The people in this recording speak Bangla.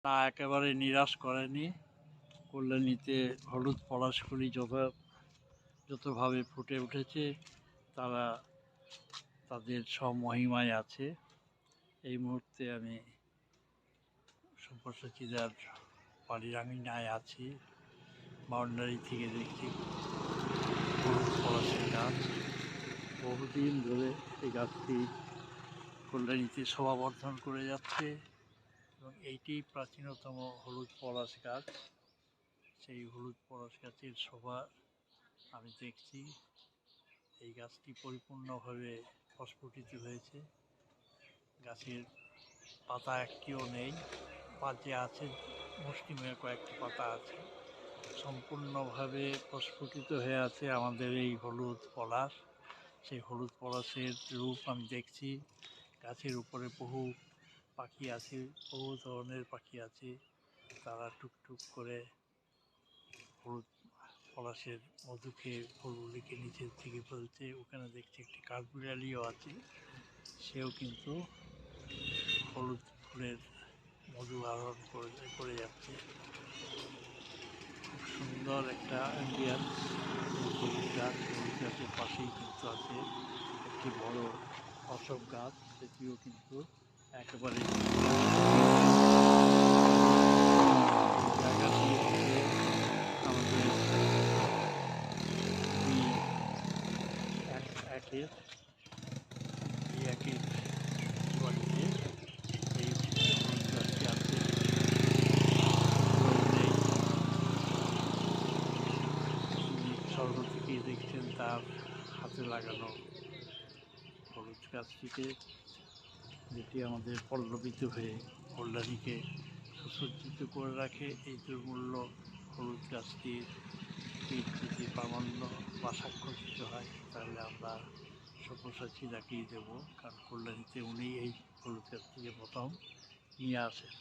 তা একেবারে নিরাশ করেনি। কল্যাণীতে হলুদ পলাশফুলি যতভাবে ফুটে উঠেছে, তারা তাদের স্বমহিমায় আছে। এই মুহূর্তে আমি সব্যসাচীদার বাড়ির আঙিনায় আছি। বাউন্ডারি থেকে দেখছি হলুদ পলাশের গাছ। বহুদিন ধরে এই গাছটি কল্যাণীতে শোভাবর্ধন করে যাচ্ছে এবং এইটি প্রাচীনতম হলুদ পলাশ গাছ। সেই হলুদ পলাশ গাছের শোভা আমি দেখছি। এই গাছটি পরিপূর্ণভাবে প্রস্ফুটিত হয়েছে। গাছের পাতা একটিও নেই, বা যে আছে মুষ্টিমেয় কয়েকটি পাতা আছে। সম্পূর্ণভাবে প্রস্ফুটিত হয়ে আছে আমাদের এই হলুদ পলাশ। সেই হলুদ পলাশের রূপ আমি দেখছি। গাছের উপরে বহু পাখি আছে, বহু ধরনের পাখি আছে। তারা টুকটুক করে হলুদ পলাশের মধু খেয়ে ফুলগুলিকে নিচের থেকে ফেলছে। ওখানে দেখছি একটি কাঠবিড়ালিও আছে, সেও কিন্তু হলুদ ফুলের মধু আহরণ করে যাচ্ছে। খুব সুন্দর একটা অ্যাম্বিয়েন্স। হলুদ গাছের পাশেই কিন্তু আছে একটি বড় অশোক গাছ, সেটিও কিন্তু একেবারে জায়গাটি হচ্ছে আমাদের একের বাড়িতে এই হলুদ গাছটি আছে। স্বর্গ থেকেই দেখছেন তার হাতে লাগানো হলুদ গাছটিকে, যেটি আমাদের পল্লবিত হয়ে কল্যাণীকে সুসজ্জিত করে রাখে। এই দুর্মূল্য হলুদ গাছটির যদি প্রামাণ্য বা সাক্ষ্য দিতে হয়, তাহলে আমরা সব্যসাচীদাকেই দেবো, কারণ কল্যাণীতে উনি এই হলুদ গাছটিকে প্রথম নিয়ে আসেন।